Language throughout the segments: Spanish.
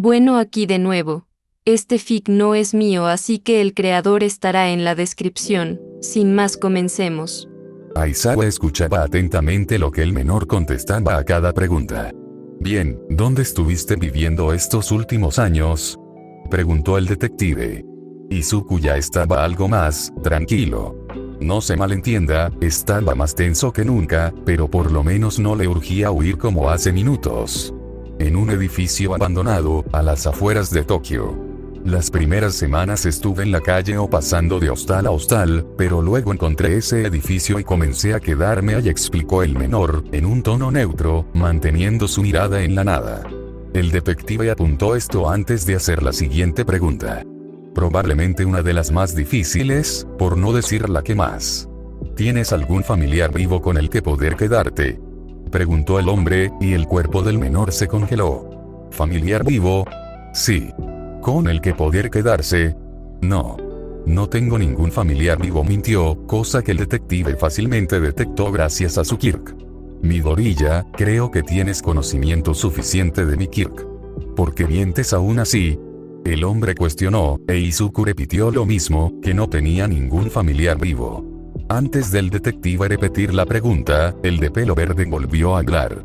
Bueno, aquí de nuevo. Este fic no es mío, así que el creador estará en la descripción. Sin más, comencemos. Aizawa escuchaba atentamente lo que el menor contestaba a cada pregunta. Bien, ¿dónde estuviste viviendo estos últimos años?, preguntó el detective. Izuku ya estaba algo más tranquilo. No se malentienda, estaba más tenso que nunca, pero por lo menos no le urgía huir como hace minutos. En un edificio abandonado, a las afueras de Tokio. Las primeras semanas estuve en la calle o pasando de hostal a hostal, pero luego encontré ese edificio y comencé a quedarme allí, explicó el menor, en un tono neutro, manteniendo su mirada en la nada. El detective apuntó esto antes de hacer la siguiente pregunta. Probablemente una de las más difíciles, por no decir la que más. ¿Tienes algún familiar vivo con el que poder quedarte?, preguntó el hombre, y el cuerpo del menor se congeló. ¿Familiar vivo? Sí. ¿Con el que poder quedarse? No. No tengo ningún familiar vivo, mintió, cosa que el detective fácilmente detectó gracias a su Kirk. Midoriya, creo que tienes conocimiento suficiente de mi Kirk. ¿Por qué mientes aún así?, el hombre cuestionó, e Izuku repitió lo mismo, que no tenía ningún familiar vivo. Antes del detective repetir la pregunta, el de pelo verde volvió a hablar.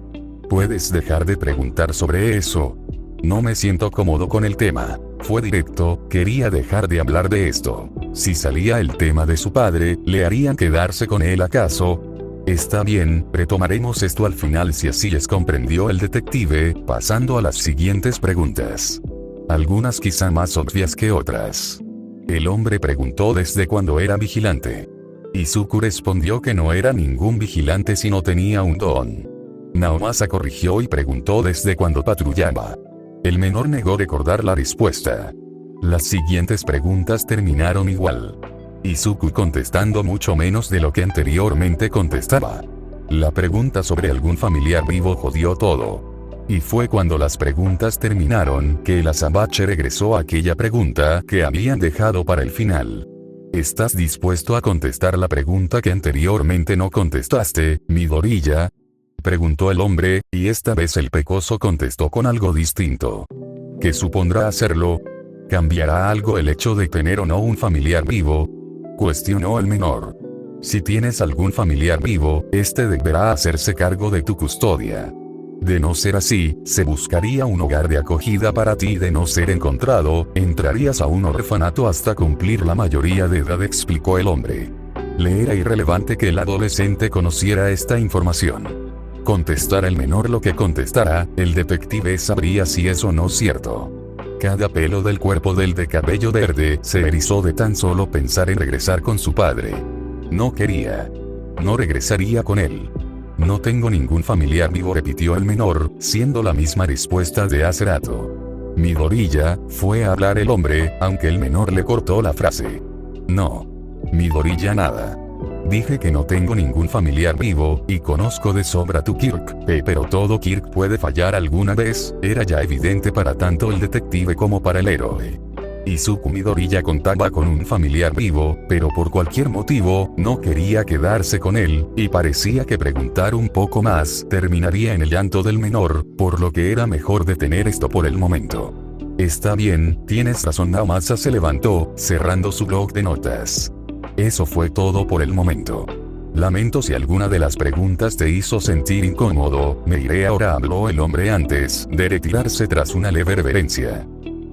¿Puedes dejar de preguntar sobre eso? No me siento cómodo con el tema. Fue directo, quería dejar de hablar de esto. Si salía el tema de su padre, ¿le harían quedarse con él acaso? Está bien, retomaremos esto al final si así es, comprendió el detective, pasando a las siguientes preguntas. Algunas quizá más obvias que otras. El hombre preguntó desde cuándo era vigilante. Izuku respondió que no era ningún vigilante sino tenía un don. Naomasa corrigió y preguntó desde cuándo patrullaba. El menor negó recordar la respuesta. Las siguientes preguntas terminaron igual. Izuku contestando mucho menos de lo que anteriormente contestaba. La pregunta sobre algún familiar vivo jodió todo. Y fue cuando las preguntas terminaron que el azabache regresó a aquella pregunta que habían dejado para el final. ¿Estás dispuesto a contestar la pregunta que anteriormente no contestaste, Midoriya?, preguntó el hombre, y esta vez el pecoso contestó con algo distinto. ¿Qué supondrá hacerlo? ¿Cambiará algo el hecho de tener o no un familiar vivo?, cuestionó el menor. Si tienes algún familiar vivo, este deberá hacerse cargo de tu custodia. De no ser así, se buscaría un hogar de acogida para ti, y de no ser encontrado, entrarías a un orfanato hasta cumplir la mayoría de edad, explicó el hombre. Le era irrelevante que el adolescente conociera esta información. Contestara el menor lo que contestara, el detective sabría si es o no cierto. Cada pelo del cuerpo del de cabello verde se erizó de tan solo pensar en regresar con su padre. No quería. No regresaría con él. No tengo ningún familiar vivo, repitió el menor, siendo la misma respuesta de hace rato. Midoriya, fue a hablar el hombre, aunque el menor le cortó la frase. No. Midoriya, nada. Dije que no tengo ningún familiar vivo, y conozco de sobra tu Kirk, pero todo Kirk puede fallar alguna vez, era ya evidente para tanto el detective como para el héroe. Izuku Midoriya contaba con un familiar vivo, pero por cualquier motivo, no quería quedarse con él, y parecía que preguntar un poco más terminaría en el llanto del menor, por lo que era mejor detener esto por el momento. Está bien, tienes razón. Naomasa se levantó, cerrando su blog de notas. Eso fue todo por el momento. Lamento si alguna de las preguntas te hizo sentir incómodo, me iré ahora, habló el hombre antes de retirarse tras una leve reverencia.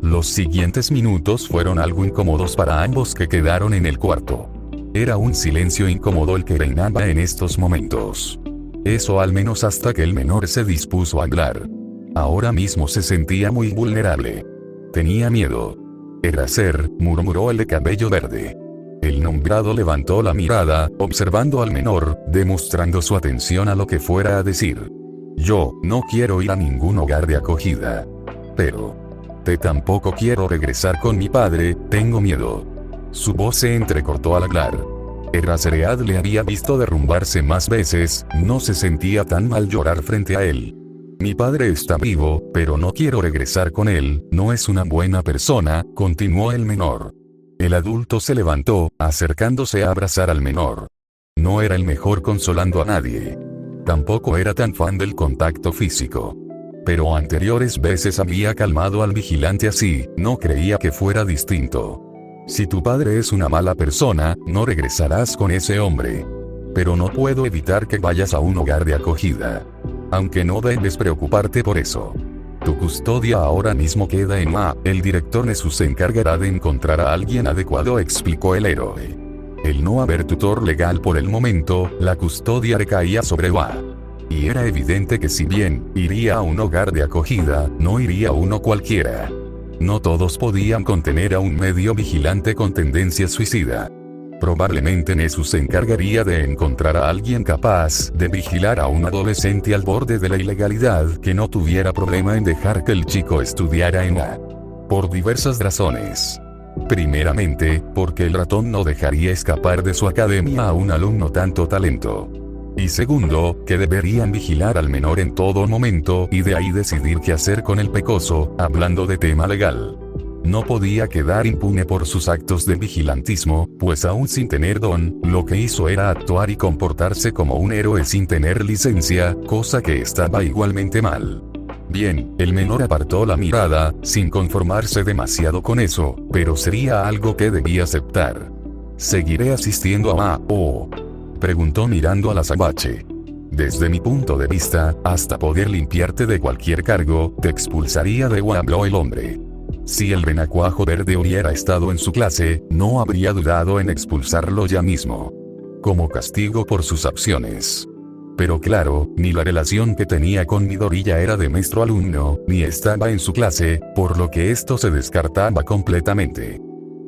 Los siguientes minutos fueron algo incómodos para ambos que quedaron en el cuarto. Era un silencio incómodo el que reinaba en estos momentos. Eso al menos hasta que el menor se dispuso a hablar. Ahora mismo se sentía muy vulnerable. Tenía miedo. Eraser, murmuró el de cabello verde. El nombrado levantó la mirada, observando al menor, demostrando su atención a lo que fuera a decir. Yo no quiero ir a ningún hogar de acogida. Pero tampoco quiero regresar con mi padre, tengo miedo. Su voz se entrecortó al hablar. Eraseread le había visto derrumbarse más veces, no se sentía tan mal llorar frente a él. Mi padre está vivo, pero no quiero regresar con él, no es una buena persona, continuó el menor. El adulto se levantó, acercándose a abrazar al menor. No era el mejor consolando a nadie. Tampoco era tan fan del contacto físico. Pero anteriores veces había calmado al vigilante así, no creía que fuera distinto. Si tu padre es una mala persona, no regresarás con ese hombre. Pero no puedo evitar que vayas a un hogar de acogida. Aunque no debes preocuparte por eso. Tu custodia ahora mismo queda en A. El director Nesu se encargará de encontrar a alguien adecuado, explicó el héroe. El no haber tutor legal por el momento, la custodia recaía sobre A. Y era evidente que si bien iría a un hogar de acogida, no iría a uno cualquiera. No todos podían contener a un medio vigilante con tendencia suicida. Probablemente Nesu se encargaría de encontrar a alguien capaz de vigilar a un adolescente al borde de la ilegalidad que no tuviera problema en dejar que el chico estudiara en A. Por diversas razones. Primeramente, porque el ratón no dejaría escapar de su academia a un alumno tanto talento. Y segundo, que deberían vigilar al menor en todo momento y de ahí decidir qué hacer con el pecoso, hablando de tema legal. No podía quedar impune por sus actos de vigilantismo, pues aún sin tener don, lo que hizo era actuar y comportarse como un héroe sin tener licencia, cosa que estaba igualmente mal. Bien, el menor apartó la mirada, sin conformarse demasiado con eso, pero sería algo que debía aceptar. ¿Seguiré asistiendo a A.O.? Preguntó mirando a la azabache. Desde mi punto de vista, hasta poder limpiarte de cualquier cargo, te expulsaría de UA, habló el hombre. Si el renacuajo verde hubiera estado en su clase, no habría dudado en expulsarlo ya mismo. Como castigo por sus acciones. Pero claro, ni la relación que tenía con Midoriya era de maestro-alumno, ni estaba en su clase, por lo que esto se descartaba completamente.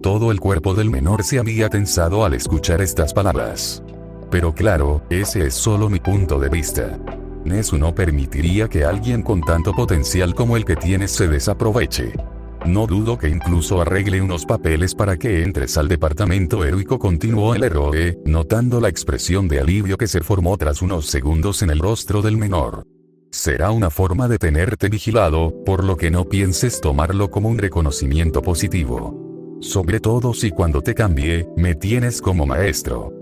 Todo el cuerpo del menor se había tensado al escuchar estas palabras. Pero claro, ese es solo mi punto de vista. Nesu no permitiría que alguien con tanto potencial como el que tienes se desaproveche. No dudo que incluso arregle unos papeles para que entres al departamento heroico, continuó el héroe, notando la expresión de alivio que se formó tras unos segundos en el rostro del menor. Será una forma de tenerte vigilado, por lo que no pienses tomarlo como un reconocimiento positivo. Sobre todo si cuando te cambie, me tienes como maestro.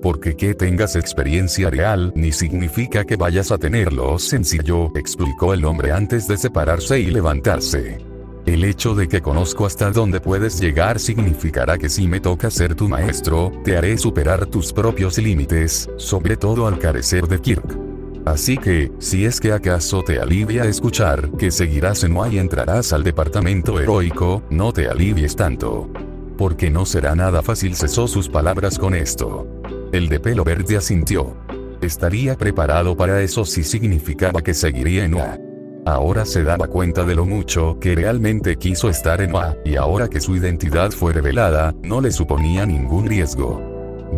Porque que tengas experiencia real ni significa que vayas a tenerlo sencillo, explicó el hombre antes de separarse y levantarse. El hecho de que conozco hasta dónde puedes llegar significará que si me toca ser tu maestro, te haré superar tus propios límites, sobre todo al carecer de Kirk. Así que, si es que acaso te alivia escuchar que seguirás en UA y entrarás al departamento heroico, no te alivies tanto. Porque no será nada fácil, cesó sus palabras con esto. El de pelo verde asintió. Estaría preparado para eso si significaba que seguiría en UA. Ahora se daba cuenta de lo mucho que realmente quiso estar en UA, y ahora que su identidad fue revelada, no le suponía ningún riesgo.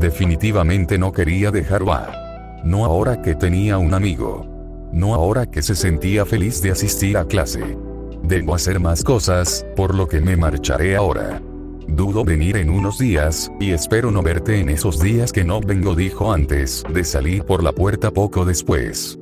Definitivamente no quería dejar UA. No ahora que tenía un amigo. No ahora que se sentía feliz de asistir a clase. Debo hacer más cosas, por lo que me marcharé ahora. Dudo venir en unos días, y espero no verte en esos días que no vengo, dijo antes de salir por la puerta poco después.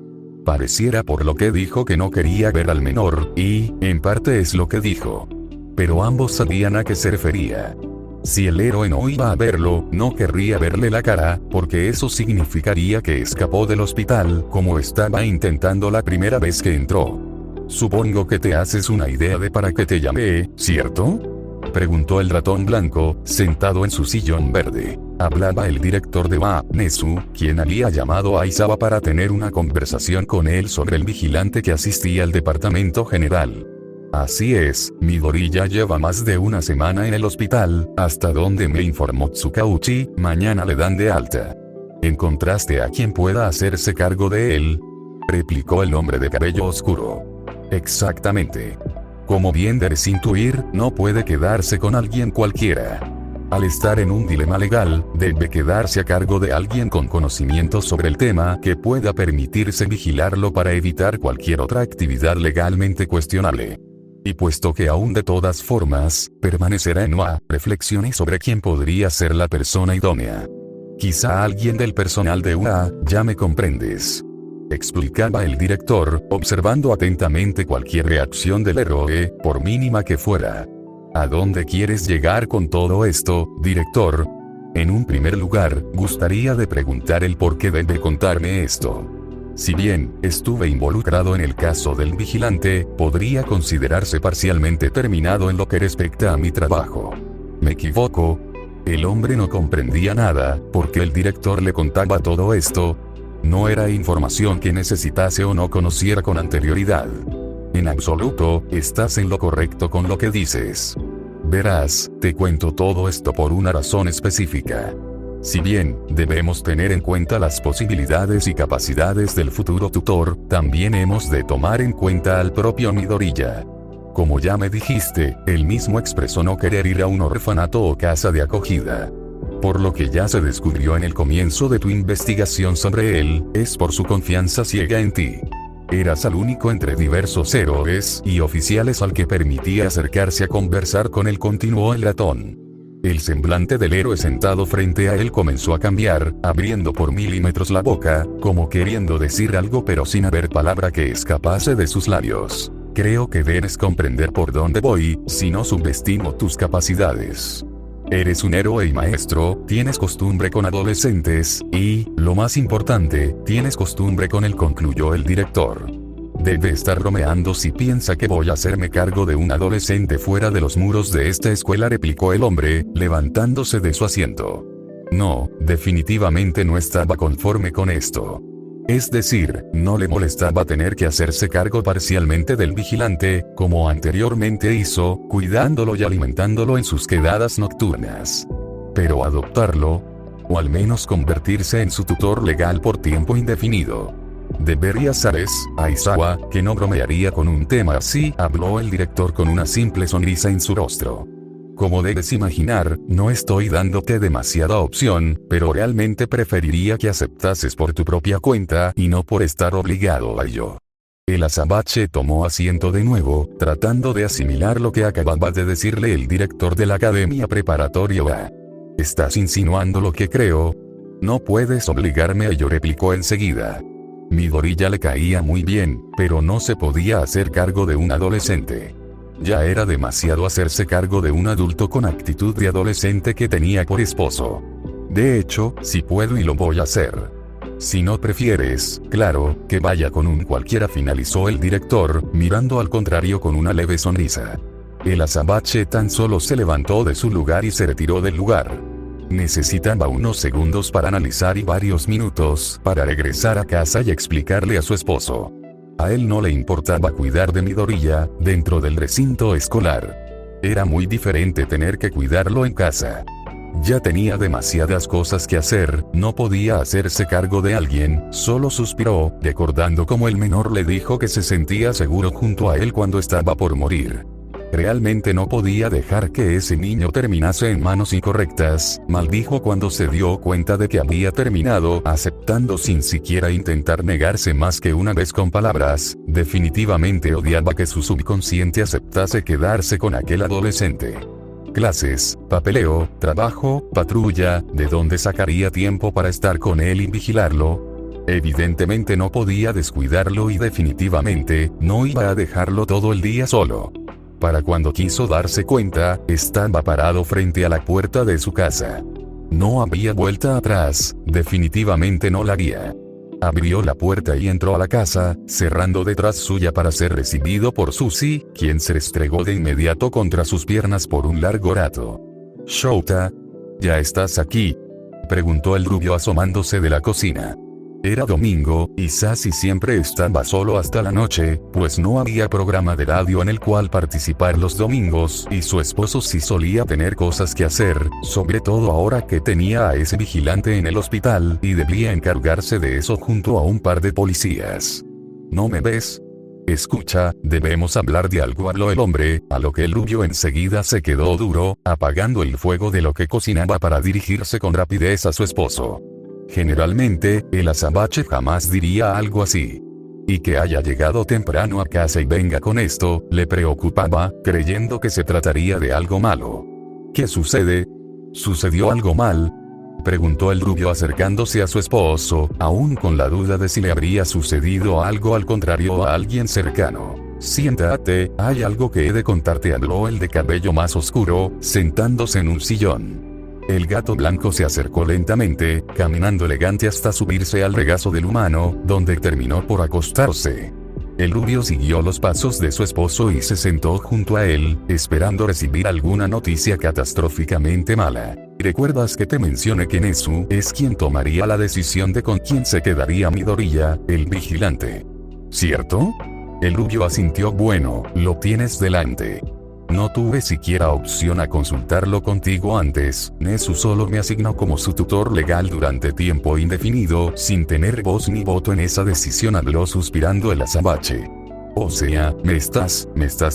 Pareciera por lo que dijo que no quería ver al menor, y, en parte es lo que dijo. Pero ambos sabían a qué se refería. Si el héroe no iba a verlo, no querría verle la cara, porque eso significaría que escapó del hospital, como estaba intentando la primera vez que entró. Supongo que te haces una idea de para qué te llamé, ¿cierto? Preguntó el ratón blanco, sentado en su sillón verde. Hablaba el director de UA, Nesu, quien había llamado a Aizawa para tener una conversación con él sobre el vigilante que asistía al departamento general. Así es, Midoriya lleva más de una semana en el hospital, hasta donde me informó Tsukauchi, mañana le dan de alta. ¿Encontraste a quien pueda hacerse cargo de él? Replicó el hombre de cabello oscuro. Exactamente. Como bien debes intuir, no puede quedarse con alguien cualquiera. Al estar en un dilema legal, debe quedarse a cargo de alguien con conocimiento sobre el tema que pueda permitirse vigilarlo para evitar cualquier otra actividad legalmente cuestionable. Y puesto que aún de todas formas, permanecerá en UA, reflexione sobre quién podría ser la persona idónea. Quizá alguien del personal de UA, ya me comprendes. Explicaba el director, observando atentamente cualquier reacción del héroe, por mínima que fuera. ¿A dónde quieres llegar con todo esto, director? En un primer lugar, gustaría de preguntar el por qué debe contarme esto. Si bien estuve involucrado en el caso del vigilante, podría considerarse parcialmente terminado en lo que respecta a mi trabajo. ¿Me equivoco? El hombre no comprendía nada, porque el director le contaba todo esto. No era información que necesitase o no conociera con anterioridad. En absoluto, estás en lo correcto con lo que dices. Verás, te cuento todo esto por una razón específica. Si bien debemos tener en cuenta las posibilidades y capacidades del futuro tutor, también hemos de tomar en cuenta al propio Midoriya. Como ya me dijiste, él mismo expresó no querer ir a un orfanato o casa de acogida. Por lo que ya se descubrió en el comienzo de tu investigación sobre él, es por su confianza ciega en ti. Eras el único entre diversos héroes y oficiales al que permitía acercarse a conversar con él, continuó el ratón. El semblante del héroe sentado frente a él comenzó a cambiar, abriendo por milímetros la boca, como queriendo decir algo pero sin haber palabra que escapase de sus labios. Creo que debes comprender por dónde voy, si no subestimo tus capacidades. Eres un héroe y maestro, tienes costumbre con adolescentes, y, lo más importante, tienes costumbre con él, concluyó el director. Debe estar bromeando si piensa que voy a hacerme cargo de un adolescente fuera de los muros de esta escuela, replicó el hombre, levantándose de su asiento. No, definitivamente no estaba conforme con esto. Es decir, no le molestaba tener que hacerse cargo parcialmente del vigilante, como anteriormente hizo, cuidándolo y alimentándolo en sus quedadas nocturnas. Pero adoptarlo, o al menos convertirse en su tutor legal por tiempo indefinido. Deberías saber, Aizawa, que no bromearía con un tema así, habló el director con una simple sonrisa en su rostro. Como debes imaginar, no estoy dándote demasiada opción, pero realmente preferiría que aceptases por tu propia cuenta y no por estar obligado a ello. El azabache tomó asiento de nuevo, tratando de asimilar lo que acababa de decirle el director de la academia preparatoria. ¿Estás insinuando lo que creo? No puedes obligarme a ello, replicó enseguida. Midoriya le caía muy bien, pero no se podía hacer cargo de un adolescente. Ya era demasiado hacerse cargo de un adulto con actitud de adolescente que tenía por esposo. De hecho, si puedo y lo voy a hacer. Si no prefieres, claro, que vaya con un cualquiera, finalizó el director, mirando al contrario con una leve sonrisa. El azabache tan solo se levantó de su lugar y se retiró del lugar. Necesitaba unos segundos para analizar y varios minutos para regresar a casa y explicarle a su esposo. A él no le importaba cuidar de Midoriya dentro del recinto escolar. Era muy diferente tener que cuidarlo en casa. Ya tenía demasiadas cosas que hacer, no podía hacerse cargo de alguien, solo suspiró, recordando cómo el menor le dijo que se sentía seguro junto a él cuando estaba por morir. Realmente no podía dejar que ese niño terminase en manos incorrectas, maldijo cuando se dio cuenta de que había terminado aceptando sin siquiera intentar negarse más que una vez con palabras. Definitivamente odiaba que su subconsciente aceptase quedarse con aquel adolescente. Clases, papeleo, trabajo, patrulla, ¿de dónde sacaría tiempo para estar con él y vigilarlo? Evidentemente no podía descuidarlo y definitivamente no iba a dejarlo todo el día solo. Para cuando quiso darse cuenta, estaba parado frente a la puerta de su casa. No había vuelta atrás, definitivamente no la haría. Abrió la puerta y entró a la casa, cerrando detrás suya para ser recibido por Susie, quien se restregó de inmediato contra sus piernas por un largo rato. «Shouta, ¿ya estás aquí?», preguntó el rubio asomándose de la cocina. Era domingo, y Sashi siempre estaba solo hasta la noche, pues no había programa de radio en el cual participar los domingos, y su esposo sí solía tener cosas que hacer, sobre todo ahora que tenía a ese vigilante en el hospital, y debía encargarse de eso junto a un par de policías. ¿No me ves? Escucha, debemos hablar de algo, habló el hombre, a lo que el rubio enseguida se quedó duro, apagando el fuego de lo que cocinaba para dirigirse con rapidez a su esposo. Generalmente, el azabache jamás diría algo así. Y que haya llegado temprano a casa y venga con esto, le preocupaba, creyendo que se trataría de algo malo. ¿Qué sucede? ¿Sucedió algo mal?, preguntó el rubio acercándose a su esposo, aún con la duda de si le habría sucedido algo al contrario a alguien cercano. Siéntate, hay algo que he de contarte, habló el de cabello más oscuro, sentándose en un sillón. El gato blanco se acercó lentamente, caminando elegante hasta subirse al regazo del humano, donde terminó por acostarse. El rubio siguió los pasos de su esposo y se sentó junto a él, esperando recibir alguna noticia catastróficamente mala. ¿Recuerdas que te mencioné que Nezu es quien tomaría la decisión de con quién se quedaría Midoriya, el vigilante? ¿Cierto? El rubio asintió. Bueno, lo tienes delante. No tuve siquiera opción a consultarlo contigo antes. Nezu solo me asignó como su tutor legal durante tiempo indefinido, sin tener voz ni voto en esa decisión, habló suspirando el azabache. O sea, ¿me estás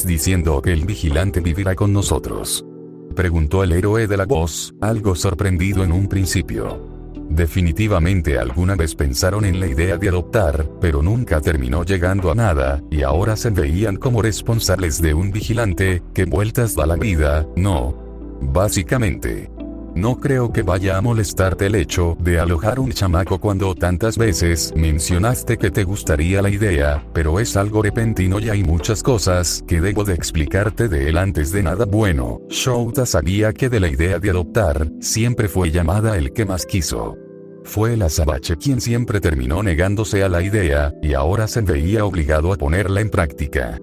diciendo que el vigilante vivirá con nosotros?, preguntó el héroe de la voz, algo sorprendido en un principio. Definitivamente alguna vez pensaron en la idea de adoptar, pero nunca terminó llegando a nada, y ahora se veían como responsables de un vigilante. ¿Qué vueltas da la vida, no? Básicamente. No creo que vaya a molestarte el hecho de alojar un chamaco cuando tantas veces mencionaste que te gustaría la idea, pero es algo repentino y hay muchas cosas que debo de explicarte de él antes de nada. Bueno, Shouta sabía que de la idea de adoptar, siempre fue Yamada el que más quiso. Fue el azabache quien siempre terminó negándose a la idea, y ahora se veía obligado a ponerla en práctica.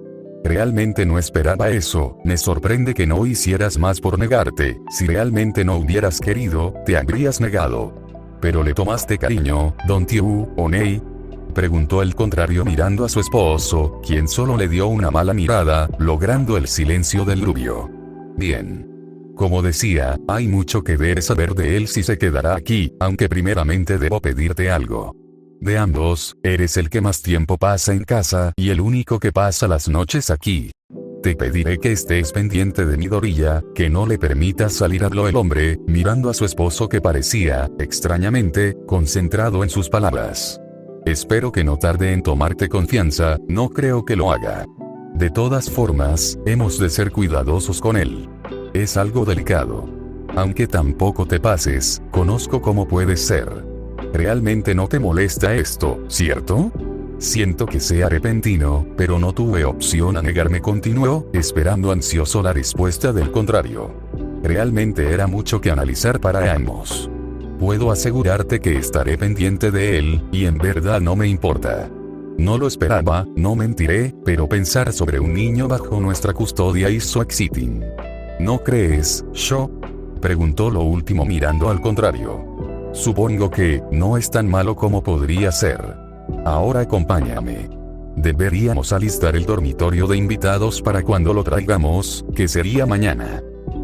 Realmente no esperaba eso. Me sorprende que no hicieras más por negarte. Si realmente no hubieras querido, te habrías negado. ¿Pero le tomaste cariño, Don Tiu, Onei?, preguntó el contrario mirando a su esposo, quien solo le dio una mala mirada, logrando el silencio del rubio. Bien. Como decía, hay mucho que ver saber de él si se quedará aquí, aunque primeramente debo pedirte algo. De ambos, eres el que más tiempo pasa en casa y el único que pasa las noches aquí. Te pediré que estés pendiente de Midoriya, que no le permitas salir, habló el hombre, mirando a su esposo que parecía, extrañamente, concentrado en sus palabras. Espero que no tarde en tomarte confianza, no creo que lo haga. De todas formas, hemos de ser cuidadosos con él. Es algo delicado. Aunque tampoco te pases, conozco cómo puedes ser. Realmente no te molesta esto, ¿cierto? Siento que sea repentino, pero no tuve opción a negarme, continuó, esperando ansioso la respuesta del contrario. Realmente era mucho que analizar para ambos. Puedo asegurarte que estaré pendiente de él, y en verdad no me importa. No lo esperaba, no mentiré, pero pensar sobre un niño bajo nuestra custodia hizo exciting. ¿No crees, Sho?, preguntó lo último mirando al contrario. Supongo que no es tan malo como podría ser. Ahora acompáñame. Deberíamos alistar el dormitorio de invitados para cuando lo traigamos, que sería mañana.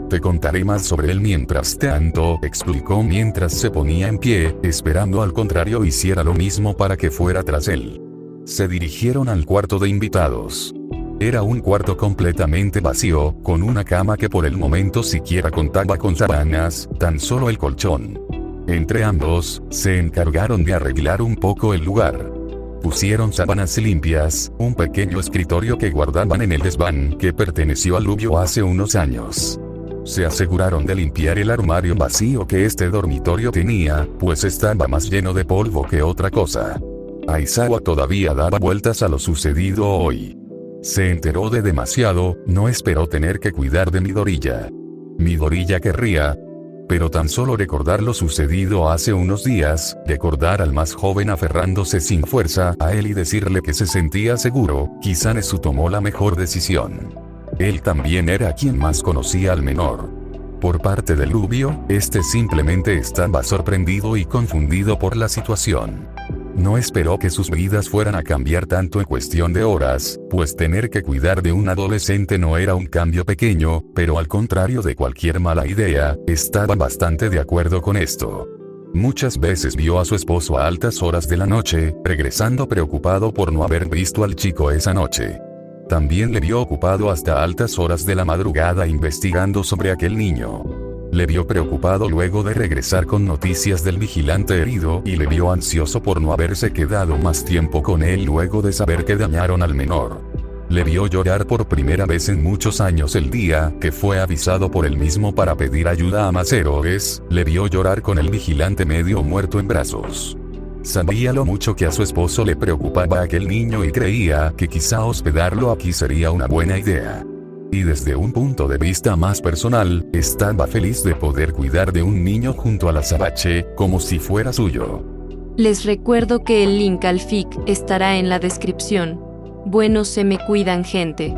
Te contaré más sobre él mientras tanto, explicó mientras se ponía en pie, esperando al contrario hiciera lo mismo para que fuera tras él. Se dirigieron al cuarto de invitados. Era un cuarto completamente vacío, con una cama que por el momento siquiera contaba con sábanas, tan solo el colchón. Entre ambos, se encargaron de arreglar un poco el lugar. Pusieron sábanas limpias, un pequeño escritorio que guardaban en el desván que perteneció al rubio hace unos años. Se aseguraron de limpiar el armario vacío que este dormitorio tenía, pues estaba más lleno de polvo que otra cosa. Aizawa todavía daba vueltas a lo sucedido hoy. Se enteró de demasiado, no esperó tener que cuidar de Midoriya. Midoriya querría, pero tan solo recordar lo sucedido hace unos días, recordar al más joven aferrándose sin fuerza a él y decirle que se sentía seguro, quizá Nezu tomó la mejor decisión. Él también era quien más conocía al menor. Por parte del rubio, este simplemente estaba sorprendido y confundido por la situación. No esperó que sus vidas fueran a cambiar tanto en cuestión de horas, pues tener que cuidar de un adolescente no era un cambio pequeño, pero al contrario de cualquier mala idea, estaba bastante de acuerdo con esto. Muchas veces vio a su esposo a altas horas de la noche, regresando preocupado por no haber visto al chico esa noche. También le vio ocupado hasta altas horas de la madrugada investigando sobre aquel niño. Le vio preocupado luego de regresar con noticias del vigilante herido y le vio ansioso por no haberse quedado más tiempo con él luego de saber que dañaron al menor. Le vio llorar por primera vez en muchos años el día que fue avisado por él mismo para pedir ayuda a más héroes, le vio llorar con el vigilante medio muerto en brazos. Sabía lo mucho que a su esposo le preocupaba aquel niño y creía que quizá hospedarlo aquí sería una buena idea. Y desde un punto de vista más personal, estaba feliz de poder cuidar de un niño junto al azabache, como si fuera suyo. Les recuerdo que el link al FIC estará en la descripción. Bueno, se me cuidan, gente.